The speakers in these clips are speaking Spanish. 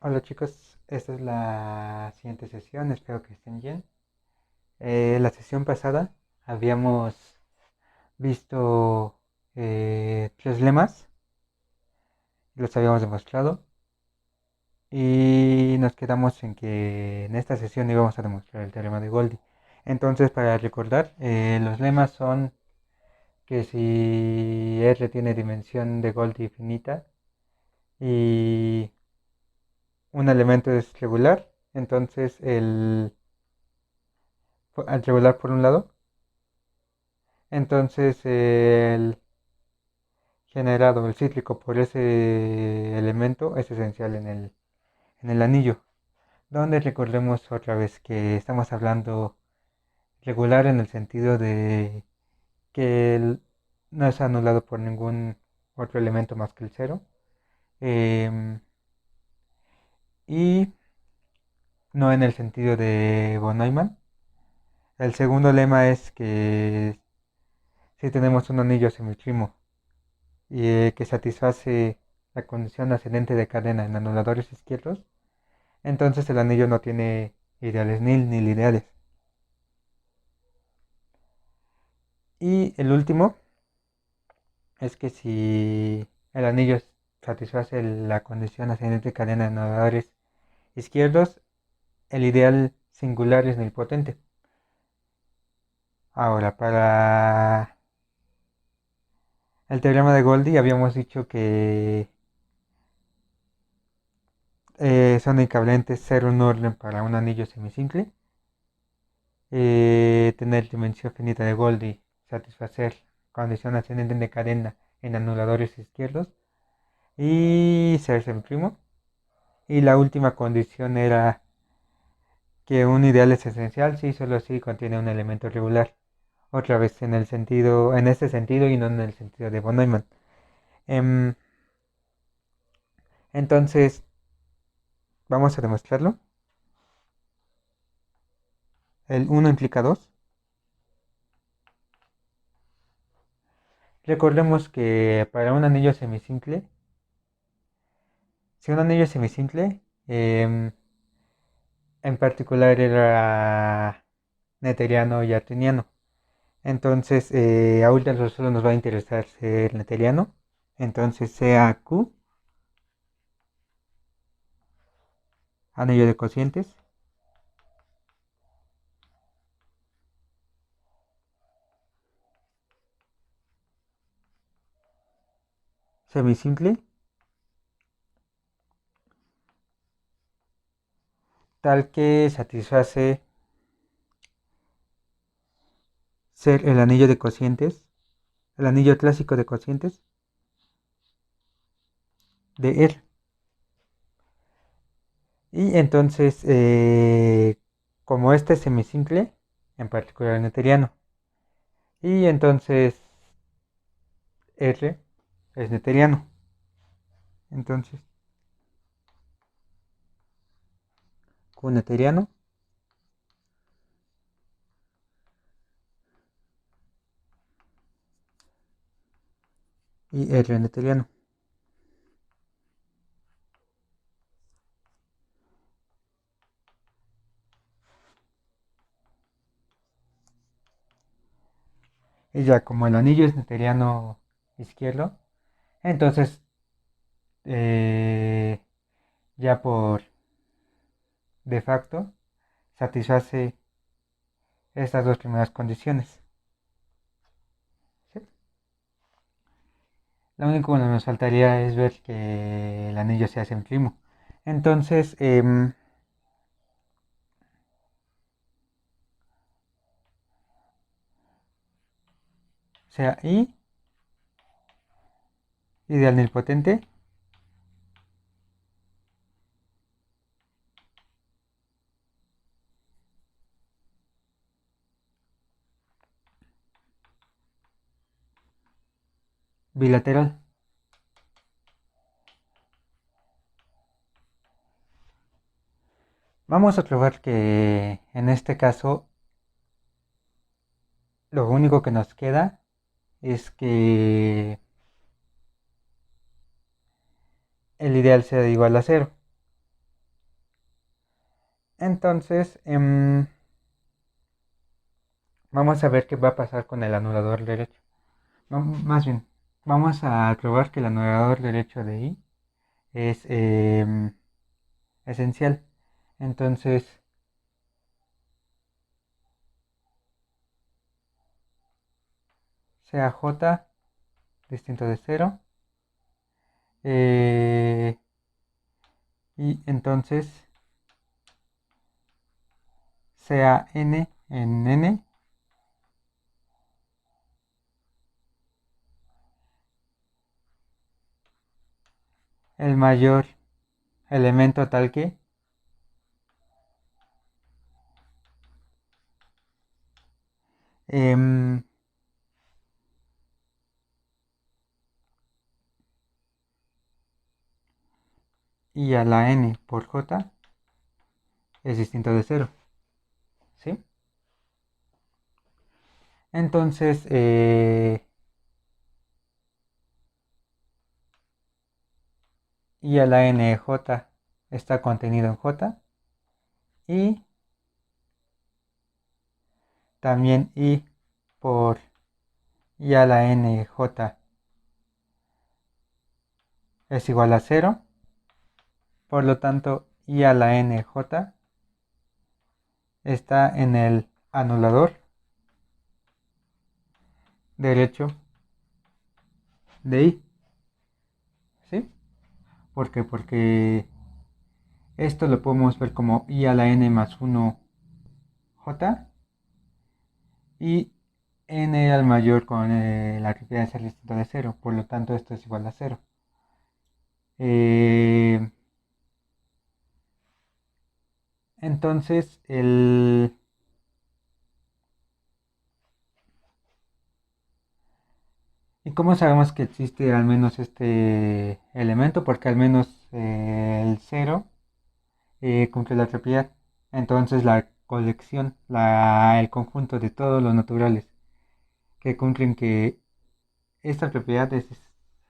Hola chicos, esta es la siguiente sesión, espero que estén bien. La sesión pasada habíamos visto tres lemas, los habíamos demostrado y nos quedamos en que en esta sesión íbamos a demostrar el teorema de Goldi. Entonces, para recordar, los lemas son que si R tiene dimensión de Goldi infinita y un elemento es regular, entonces al regular por un lado, entonces el generado, el cíclico por ese elemento es esencial en el anillo, donde recordemos otra vez que estamos hablando regular en el sentido de que no es anulado por ningún otro elemento más que el cero. em, y no en el sentido de von Neumann. El segundo lema es que si tenemos un anillo semiprimo y que satisface la condición ascendente de cadena en anuladores izquierdos, entonces el anillo no tiene ideales nil ni lineales. Y el último es que si el anillo satisface la condición ascendente de cadena en anuladores izquierdos, el ideal singular es nilpotente. Ahora, para el teorema de Goldi habíamos dicho que son equivalentes ser un orden para un anillo semisimple, tener dimensión finita de Goldi, satisfacer condición ascendente de cadena en anuladores izquierdos y ser semiprimo. Y la última condición era que un ideal es esencial si solo si contiene un elemento regular. Otra vez en el sentido, en este sentido y no en el sentido de von Neumann. Em, entonces, vamos a demostrarlo. El uno implica 2. Recordemos que para un anillo semisimple, si un anillo es semisimple, en particular era neteriano y artiniano. Entonces, ahorita solo nos va a interesar ser neteriano. Entonces, sea Q, anillo de cocientes, semisimple, tal que satisface ser el anillo de cocientes, el anillo clásico de cocientes de R. Y entonces, como este es semisimple, en particular neteriano, y entonces R es neteriano. Entonces, Q neteriano y R neteriano. Y ya como el anillo es neteriano izquierdo, entonces eh, ya por de facto satisface estas dos primeras condiciones. ¿Sí? Lo único que nos faltaría es ver que el anillo se hace en primo. Entonces, sea I, ideal nilpotente, bilateral. Vamos a probar que en este caso lo único que nos queda es que el ideal sea igual a cero. Entonces, vamos a ver qué va a pasar con el anulador derecho. Más bien, vamos a probar que el anulador derecho de I es esencial. Entonces, sea J distinto de cero. Y entonces sea N en N el mayor elemento tal que em, y a la N por J es distinto de cero. ¿Sí? Entonces, y a la N J está contenido en J y también I por y a la N J es igual a cero. Por lo tanto, I a la N J está en el anulador derecho de I. ¿Sí? ¿Por qué? Porque esto lo podemos ver como I a la N más 1 J y N al mayor con la propiedad de ser distinto de cero. Por lo tanto, esto es igual a cero. Eh, entonces, ¿y cómo sabemos que existe al menos este elemento? Porque al menos el cero cumple la propiedad. Entonces la colección, el conjunto de todos los naturales que cumplen que esta propiedad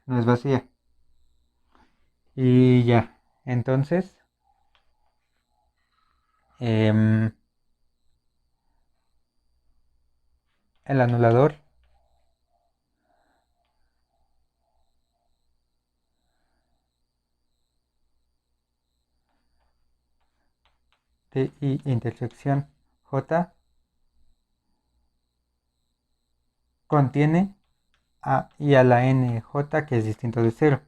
no es vacía. Y ya, entonces em, el anulador de I intersección J contiene a I a la N J que es distinto de cero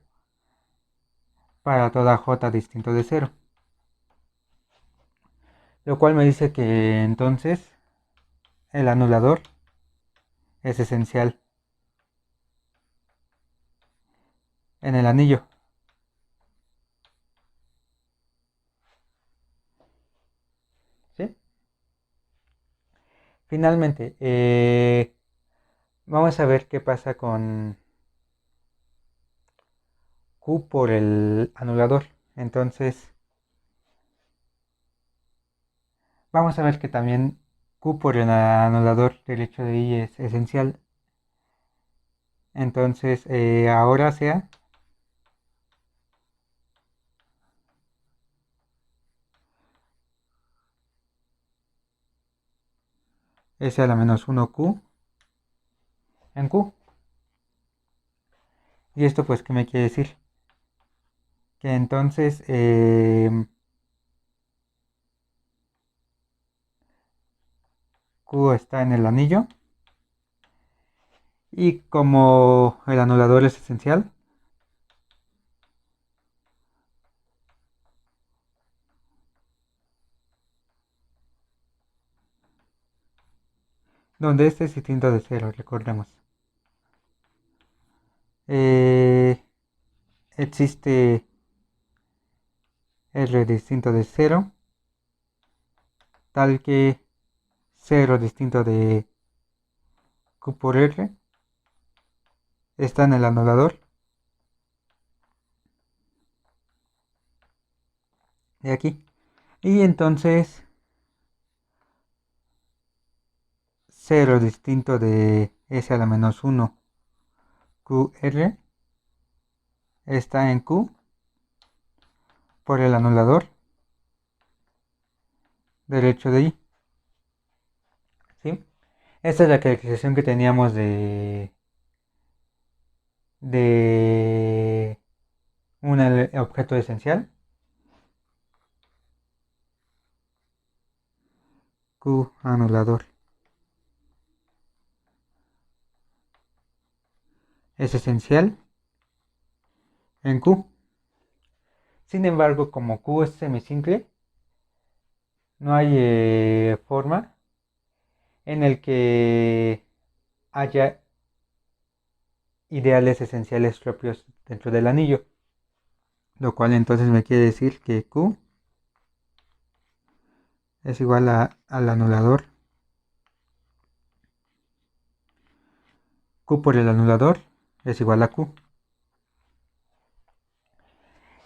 para toda J distinto de cero. Lo cual me dice que entonces el anulador es esencial en el anillo. ¿Sí? Finalmente, vamos a ver qué pasa con Q por el anulador. Entonces, vamos a ver que también Q por el anulador derecho de I es esencial. Entonces, ahora sea S a la menos 1 Q en Q. ¿Y esto pues qué me quiere decir? Que entonces Q está en el anillo. Y como el anulador es esencial, donde este es distinto de cero, recordemos. Eh, existe R distinto de cero, tal que cero distinto de Q por R está en el anulador de aquí. Y entonces cero distinto de S a la menos 1 QR está en Q por el anulador derecho de I. ¿Sí? Esta es la caracterización que teníamos de un objeto esencial. Q anulador es esencial en Q. Sin embargo, como Q es semisimple, no hay forma en el que haya ideales esenciales propios dentro del anillo. Lo cual entonces me quiere decir que Q es igual al anulador. Q por el anulador es igual a Q.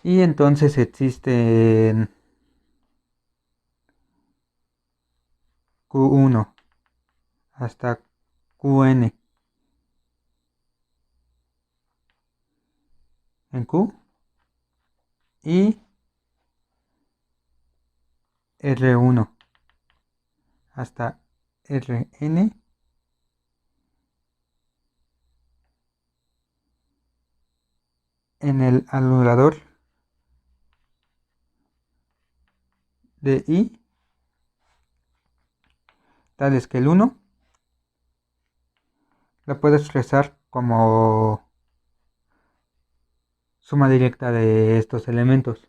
Y entonces existen Q1 hasta Qn en Q y R1 hasta Rn en el anulador de I, tales que el 1 lo puedo expresar como suma directa de estos elementos.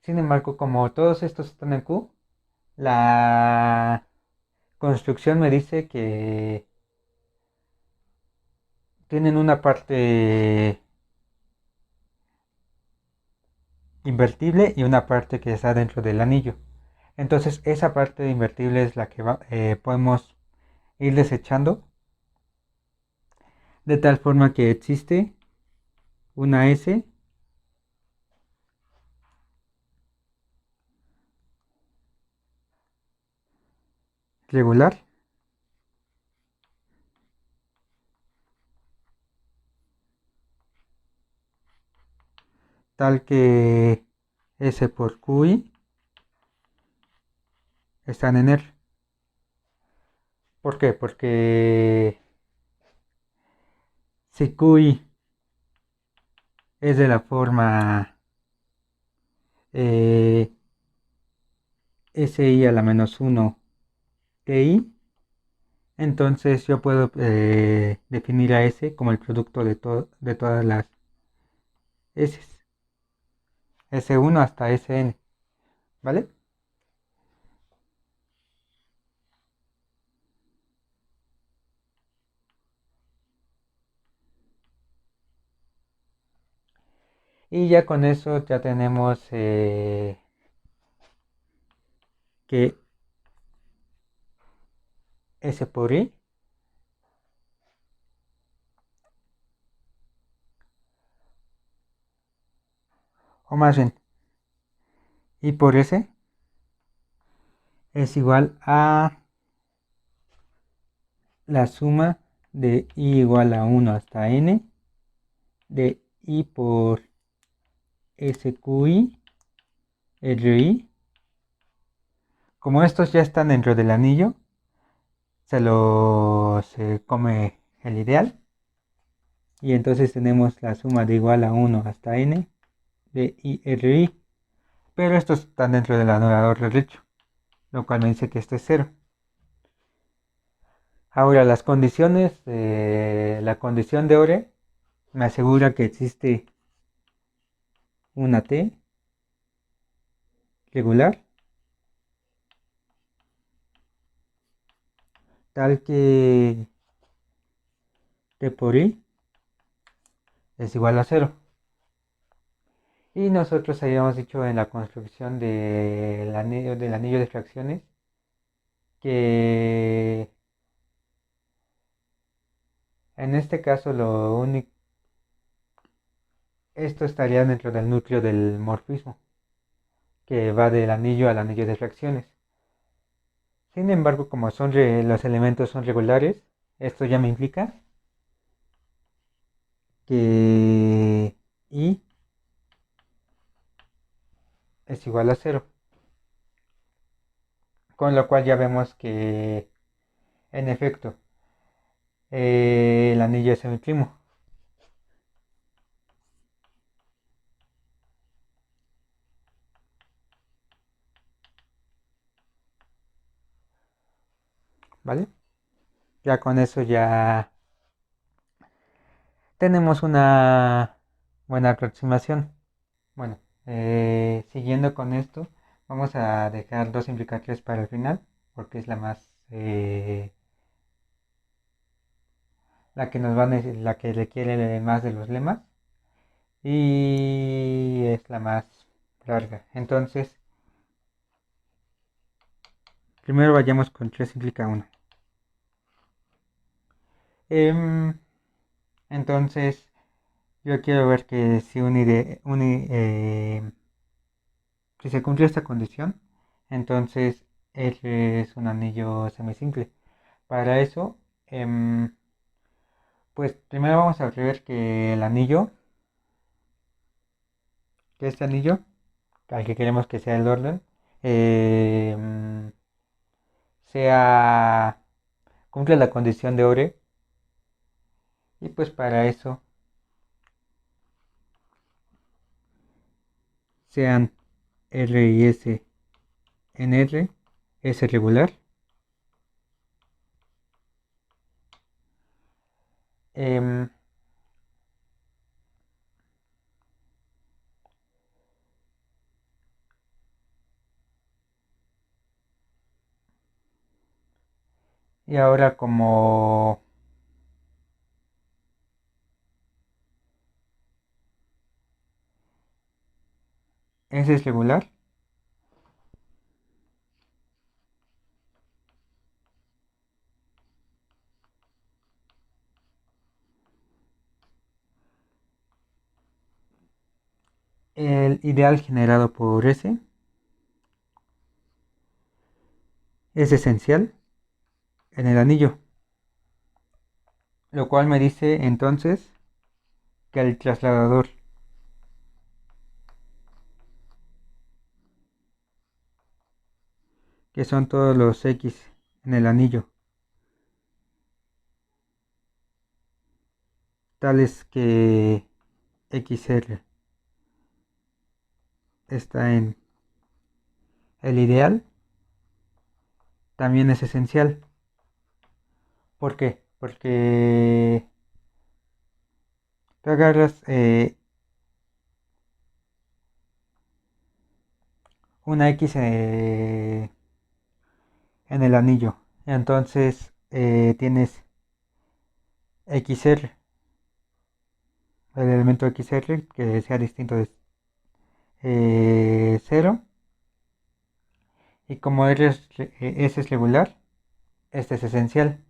Sin embargo, como todos estos están en Q, la construcción me dice que tienen una parte invertible y una parte que está dentro del anillo. Entonces esa parte invertible es la que podemos ir desechando de tal forma que existe una S regular tal que S por QI están en R. ¿Por qué? Porque si QI es de la forma eh, SI a la menos 1 TI, entonces yo puedo definir a S como el producto de todas las S. S1 hasta Sn, ¿vale? Y ya con eso ya tenemos que S por I o más bien I por S es igual a la suma de I igual a 1 hasta N de I por SQI RI. Como estos ya están dentro del anillo, se come el ideal. Y entonces tenemos la suma de igual a 1 hasta N de IRI. Pero estos están dentro del anulador derecho, lo cual me dice que este es 0. Ahora las condiciones, la condición de Ore me asegura que existe una T regular, tal que T por I es igual a 0. Y nosotros habíamos dicho en la construcción del anillo de fracciones que en este caso lo único, esto estaría dentro del núcleo del morfismo. que va del anillo al anillo de fracciones. Sin embargo, como los elementos son regulares, esto ya me implica que I es igual a cero. Con lo cual ya vemos que, en efecto, el anillo es semiprimo. ¿Vale? Ya con eso ya tenemos una buena aproximación. Bueno, siguiendo con esto, vamos a dejar dos implicaciones para el final, porque es la que nos va la que requiere más de los lemas y es la más larga. Entonces, primero vayamos con 3 implica 1. Entonces, yo quiero ver que si si se cumple esta condición, entonces es un anillo semisimple. Para eso, pues primero vamos a ver que el anillo, que este anillo, al que queremos que sea el orden, em, sea, cumple la condición de Ore. Y pues para eso sean R y S en R, S regular. em, y ahora como S es regular, el ideal generado por S es esencial en el anillo, lo cual me dice entonces que el trasladador que son todos los X en el anillo, tales que XR está en el ideal, también es esencial. ¿Por qué? Porque tú agarras una X en el anillo, entonces tienes XR, el elemento XR que sea distinto de 0, y como S es regular, este es esencial,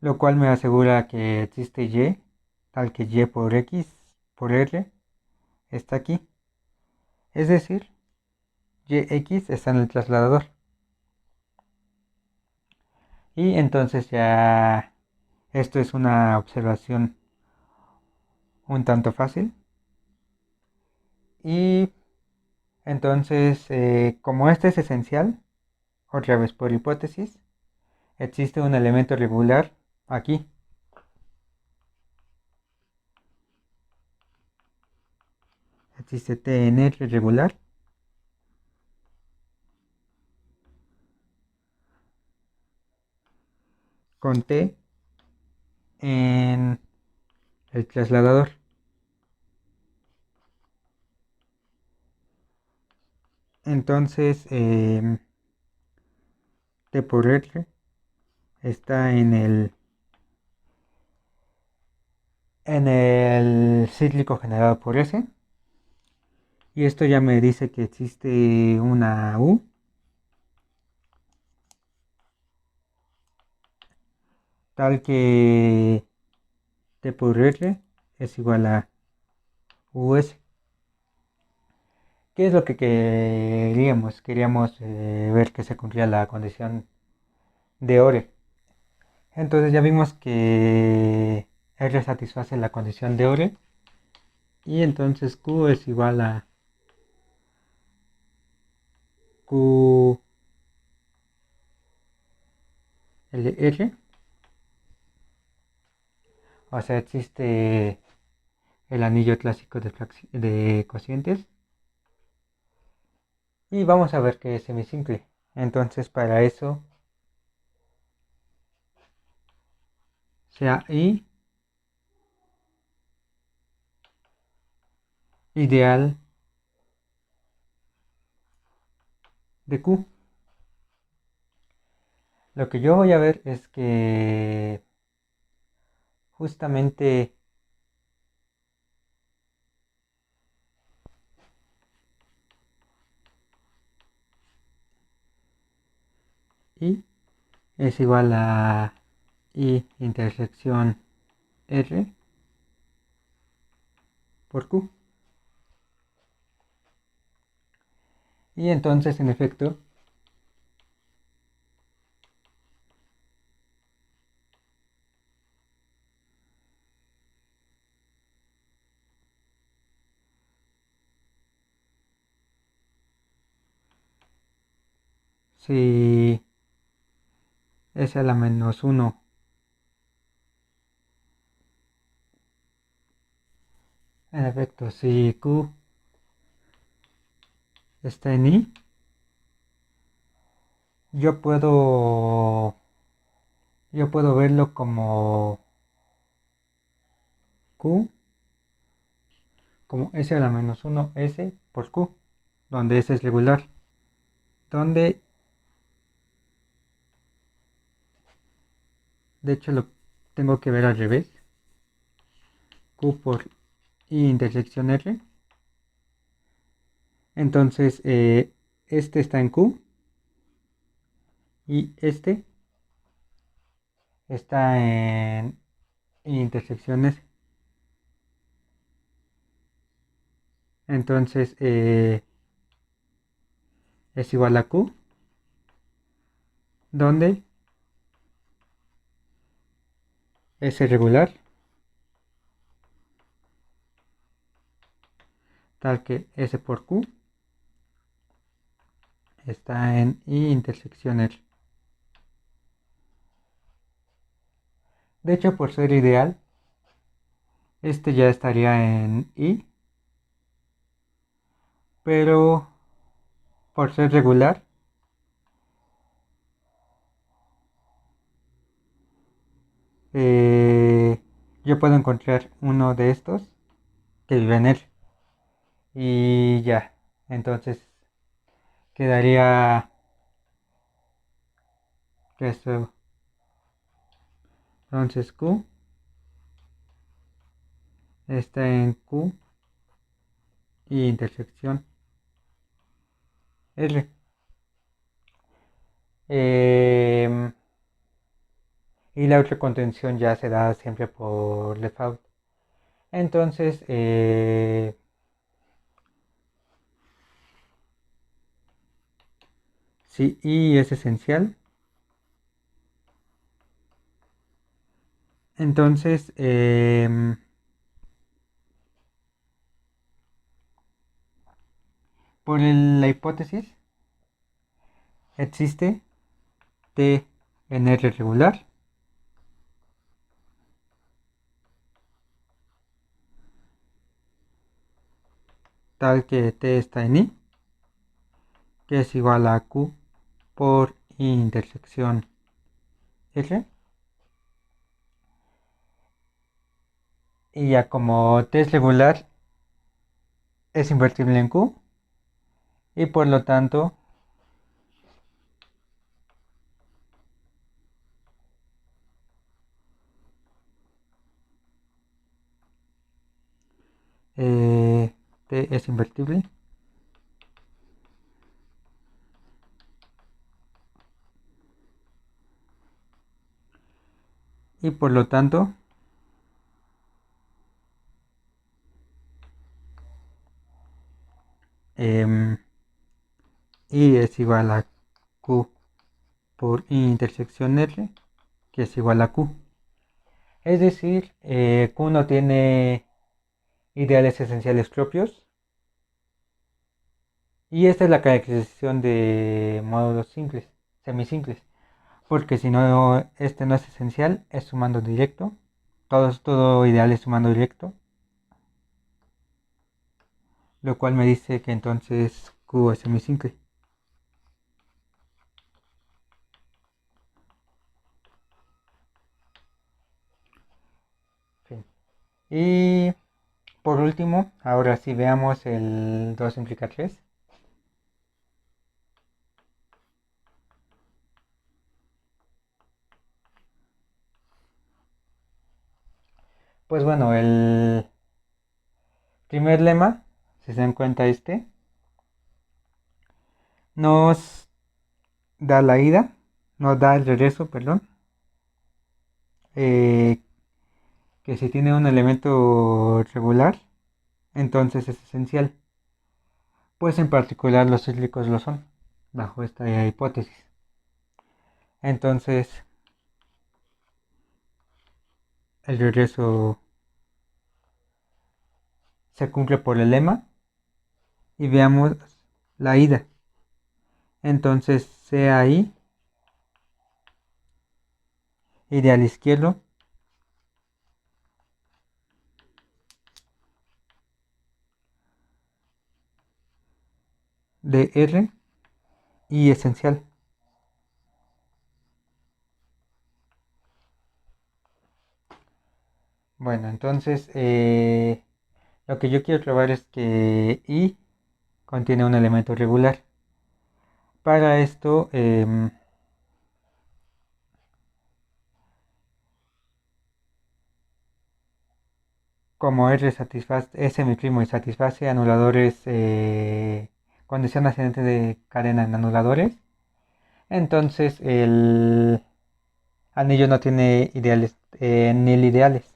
lo cual me asegura que existe Y, tal que Y por X por R está aquí, es decir, YX está en el trasladador. Y entonces ya esto es una observación un tanto fácil. Y entonces, como este es esencial, otra vez por hipótesis, existe un elemento regular aquí. Existe TNR regular con T en el trasladador. Entonces, T por R está en el cíclico generado por S. Y esto ya me dice que existe una U tal que T por R es igual a US, ¿Qué es lo que queríamos? Queríamos ver que se cumplía la condición de Ore. Entonces ya vimos que R satisface la condición de Ore y entonces Q es igual a Q LR. O sea, existe el anillo clásico de cocientes. Y vamos a ver qué es semisimple. Entonces para eso sea I ideal de Q. Lo que yo voy a ver es que justamente I es igual a I intersección R por Q. Y entonces, en efecto, si S a la menos uno, en efecto, si Q está en I, yo puedo, yo puedo verlo como Q, como S a la menos uno S por Q, donde S es regular, donde de hecho lo tengo que ver al revés, Q por I intersección R. Entonces, este está en Q y este está en intersección S. Entonces, es igual a Q, donde S regular, tal que S por Q está en I intersección R. De hecho, por ser ideal, este ya estaría en I, pero por ser regular, eh, yo puedo encontrar uno de estos que vive en él. Y ya, entonces quedaría que esto, entonces Q está en Q y intersección R. Em, y la otra contención ya se da siempre por default. Entonces, si I es esencial, entonces por la hipótesis existe T en R regular, tal que T está en I, que es igual a Q por I intersección R. Y ya como T es regular, es invertible en Q y por lo tanto T es invertible y por lo tanto em, I es igual a Q por I intersección R, que es igual a Q. Es decir, Q no tiene ideales esenciales propios. Y esta es la caracterización de módulos simples, semisimples. Porque si no, este no es esencial, es sumando directo. Todo ideal es sumando directo. Lo cual me dice que entonces Q es semisimple. Fin. Y por último, ahora sí veamos el 2 implica 3. Pues bueno, el primer lema, si se dan cuenta nos da la ida, nos da el regreso, perdón, eh, que si tiene un elemento regular, entonces es esencial. Pues en particular los cíclicos lo son, bajo esta hipótesis. Entonces, el regreso se cumple por el lema y veamos la ida. Entonces, sea I, ideal izquierdo, de R y esencial. Bueno, entonces lo que yo quiero probar es que I contiene un elemento regular. Para esto, como R es semiprimo y satisface anuladores, condición ascendente de cadena en anuladores, entonces el anillo no tiene ideales, nil ideales.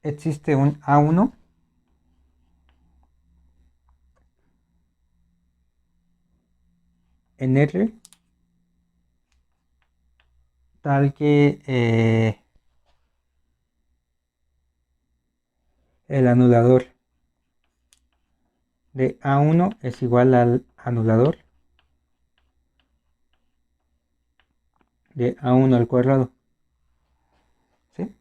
Existe un A1 en R tal que el anulador de A1 es igual al anulador de A1 al cuadrado. ¿Sí?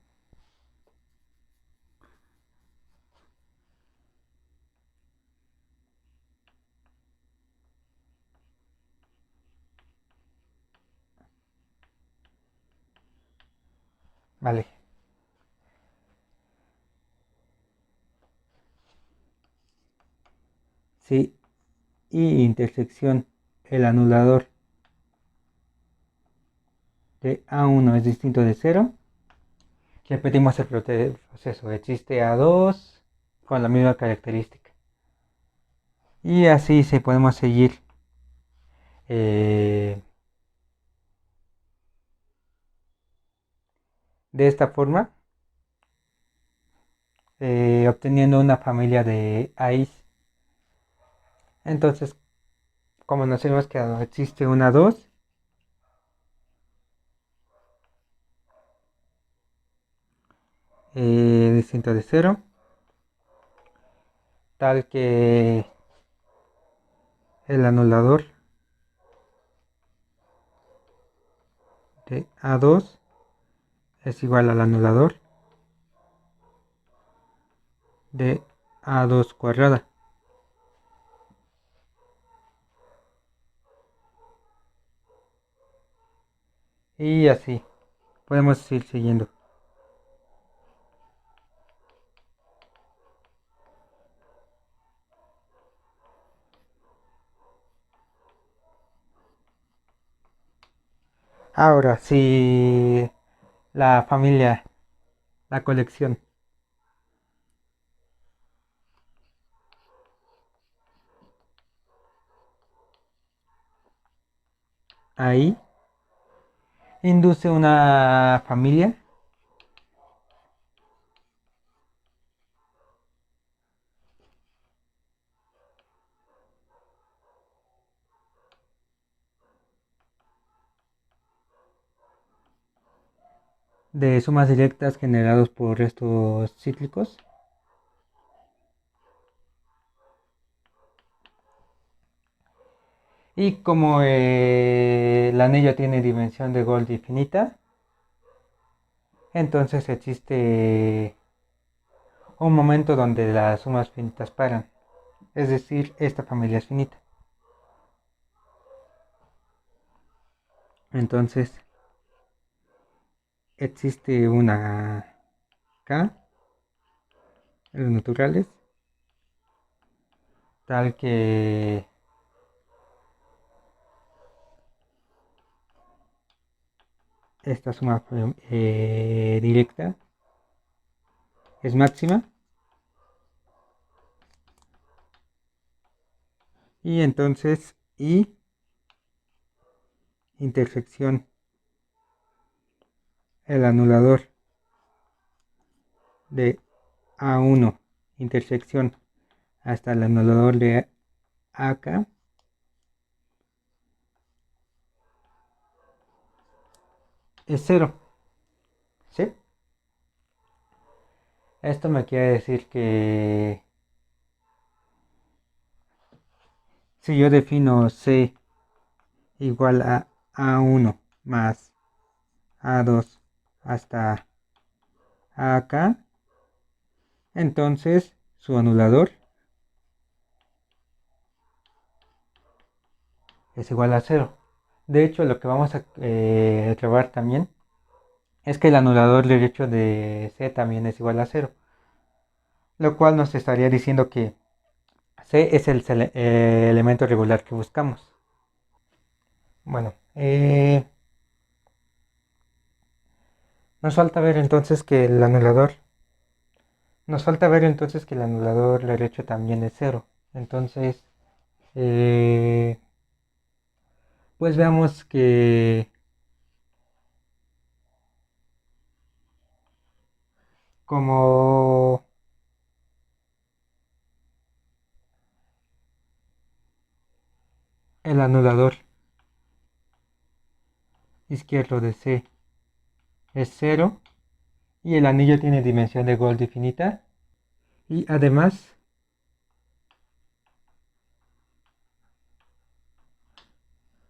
Vale. Si I intersección el anulador de A1 es distinto de 0, repetimos el proceso. Existe A2 con la misma característica. Y así se podemos seguir eh, de esta forma, obteniendo una familia de AIs. Entonces, como nos hemos quedado, existe una 2 distinto de 0, tal que el anulador de A2 es igual al anulador de A2 cuadrada. Y así, podemos ir siguiendo. Ahora, si la familia, la colección, ahí induce una familia de sumas directas generados por estos cíclicos. Y como el anillo tiene dimensión de Gold infinita, entonces existe un momento donde las sumas finitas paran. Es decir, esta familia es finita. Entonces existe una K en los naturales, tal que esta suma directa es máxima. Y entonces I intersección el anulador de A1 intersección hasta el anulador de AK es cero. ¿Sí? Esto me quiere decir que si yo defino C igual a A1 más A2 hasta AK, entonces su anulador es igual a cero. De hecho, lo que vamos a probar también es que el anulador derecho de C también es igual a cero, lo cual nos estaría diciendo que C es el elemento regular que buscamos. Bueno, nos falta ver entonces que el anulador, nos falta ver entonces que el anulador derecho también es cero. Entonces, eh, pues veamos que como el anulador izquierdo de C es cero y el anillo tiene dimensión de Gold infinita y además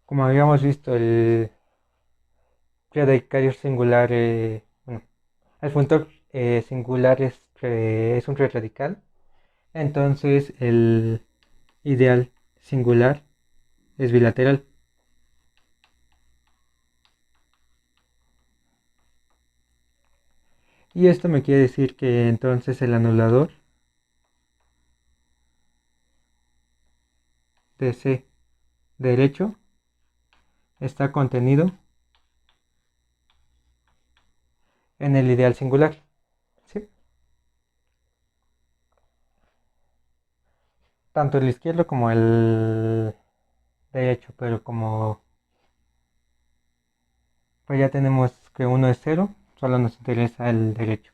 como habíamos visto el predicario singular, bueno, el funtor singular es un radical, entonces el ideal singular es bilateral. Y esto me quiere decir que entonces el anulador de C derecho está contenido en el ideal singular. ¿Sí? Tanto el izquierdo como el derecho, pero como pues ya tenemos que uno es cero, solo nos interesa el derecho.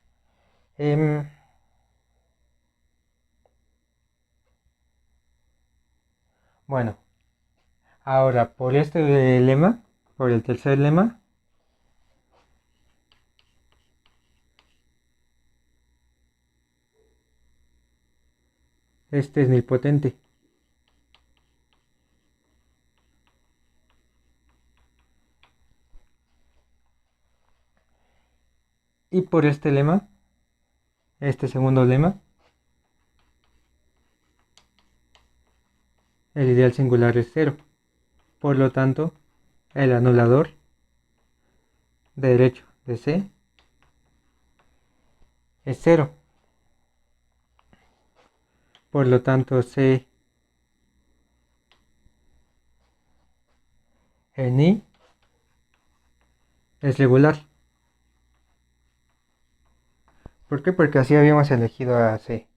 Em, bueno, ahora por este lema, por el tercer lema, este es nilpotente. Y por este lema, este segundo lema, el ideal singular es cero. Por lo tanto, el anulador de derecho de C es cero. Por lo tanto, C en I es regular. ¿Por qué? Porque así habíamos elegido a C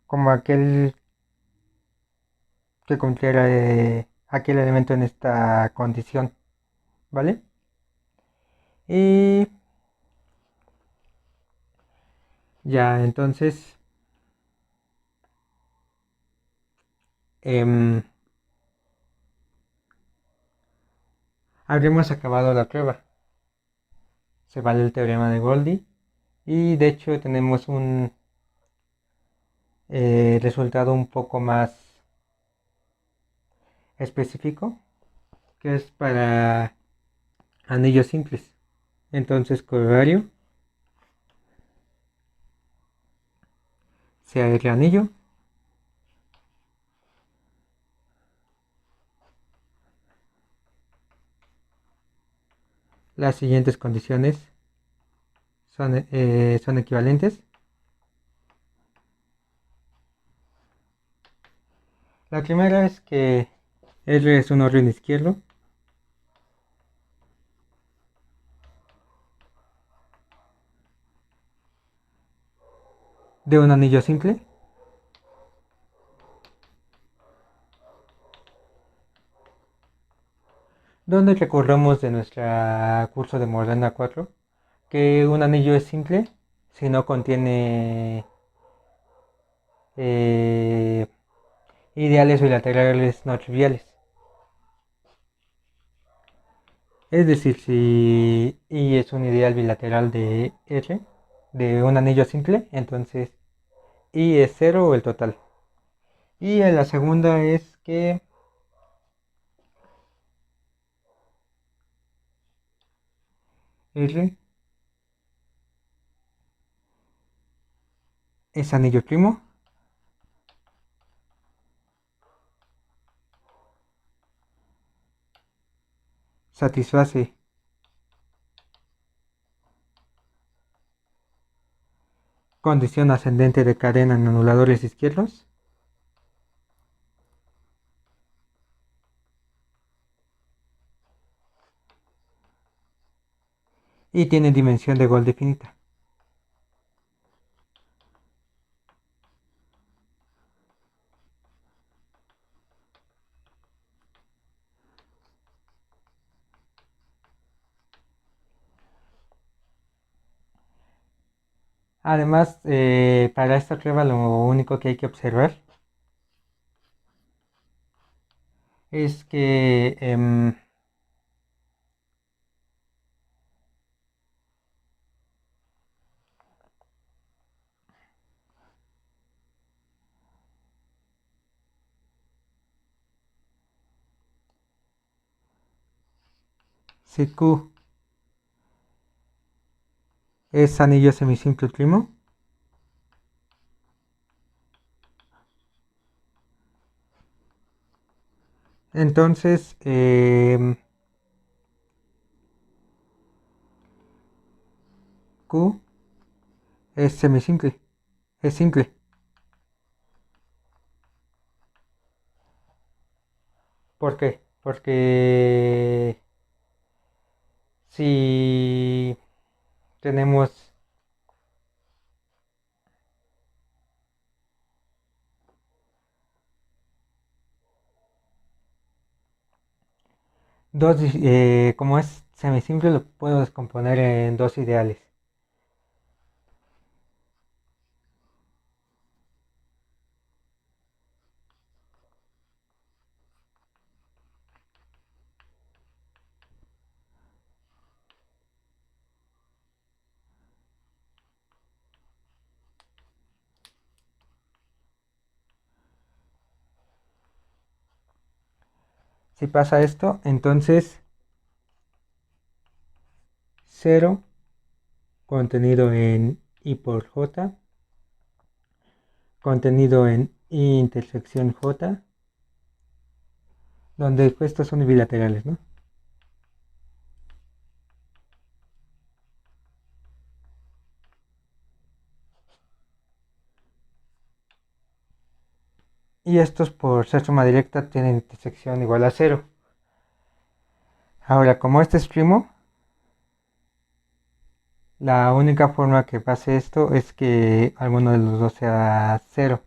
como aquel que cumpliera aquel elemento en esta condición, ¿vale? Y ya, entonces em, habremos acabado la prueba. Se vale el teorema de Goldi y de hecho tenemos un resultado un poco más específico que es para anillos simples. Entonces, corolario sea el anillo. Las siguientes condiciones son equivalentes. La primera es que R es un orden izquierdo. De un anillo simple. Donde recordamos de nuestro curso de Morgana 4 que un anillo es simple si no contiene eh, ideales bilaterales no triviales. Es decir, si I es un ideal bilateral de R, de un anillo simple, entonces I es cero o el total. Y la segunda es que R es anillo primo satisface condición ascendente de cadena en anuladores izquierdos y tiene dimensión de Gold finita. Además, para esta prueba lo único que hay que observar es que si Q es anillo semisimple primo, entonces Q es semisimple, es simple. ¿Por qué? Porque si tenemos dos, como es semisimple, lo puedo descomponer en dos ideales. Si pasa esto, entonces 0 contenido en I por J, contenido en I intersección J, donde estos son bilaterales, ¿no? Y estos por ser suma directa tienen intersección igual a 0. Ahora, como este es primo, La única forma que pase esto es que alguno de los dos sea cero.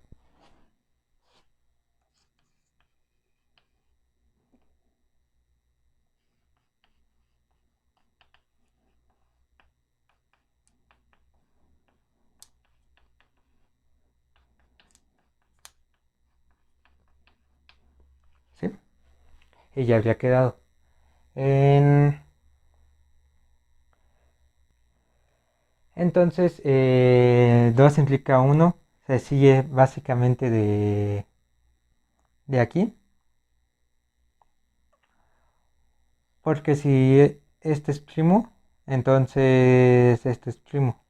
¿Sí? Y ya habría quedado. En- Entonces, 2 implica uno. Se sigue básicamente de aquí. Porque si este es primo, entonces este es primo.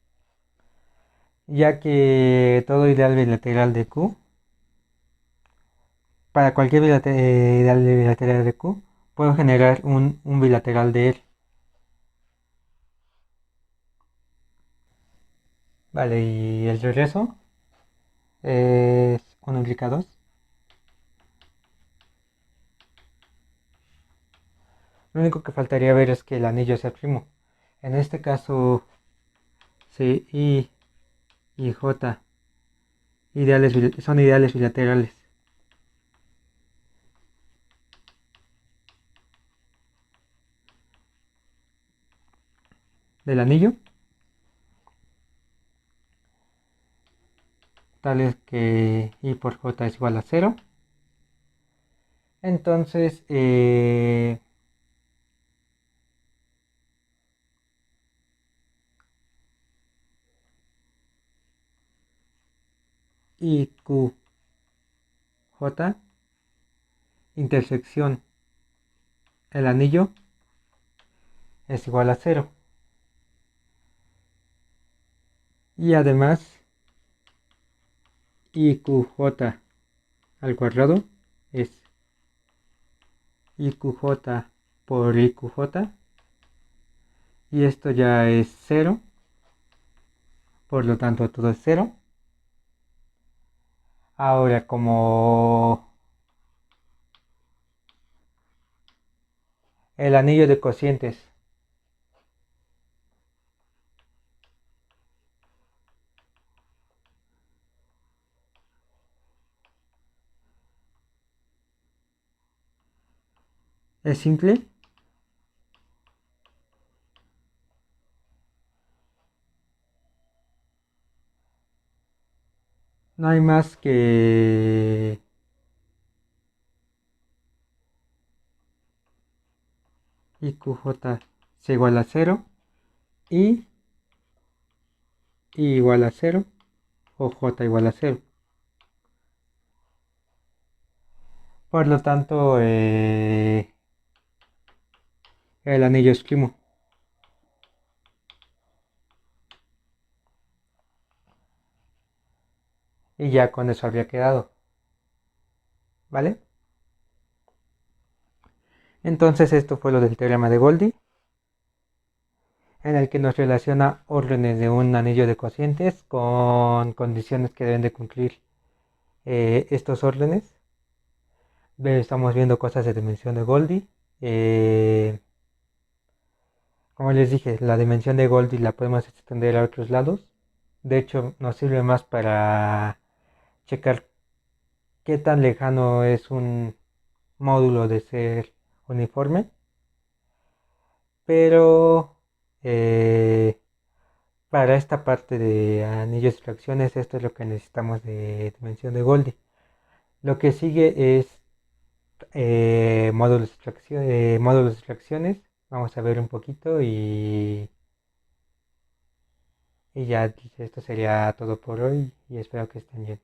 Ya que todo ideal bilateral de Q, para cualquier ideal bilateral de Q, puedo generar un bilateral de él. Vale, y el regreso es 1 implica 2. Lo único que faltaría ver es que el anillo sea primo. En este caso, si I y J son ideales bilaterales del anillo, tales que I por J es igual a cero. Entonces, I, Q, J, intersección, el anillo es igual a cero. Y además, I, Q, J al cuadrado es I, Q, J por I, Q, J. Y esto ya es cero. Por lo tanto, todo es cero. Ahora, como el anillo de cocientes es simple, no hay más que IQJ es igual a cero y I igual a cero o J igual a cero. Por lo tanto, el anillo es primo. Y ya con eso habría quedado. ¿Vale? Entonces esto fue lo del teorema de Goldi, en el que nos relaciona órdenes de un anillo de cocientes con condiciones que deben de cumplir estos órdenes. Estamos viendo cosas de dimensión de Goldi. Eh, como les dije, la dimensión de Goldi la podemos extender a otros lados. De hecho, nos sirve más para checar qué tan lejano es un módulo de ser uniforme. Pero para esta parte de anillos y fracciones, esto es lo que necesitamos de dimensión de Goldie. Lo que sigue es módulos de fracciones. Vamos a ver un poquito y ya esto sería todo por hoy y espero que estén bien.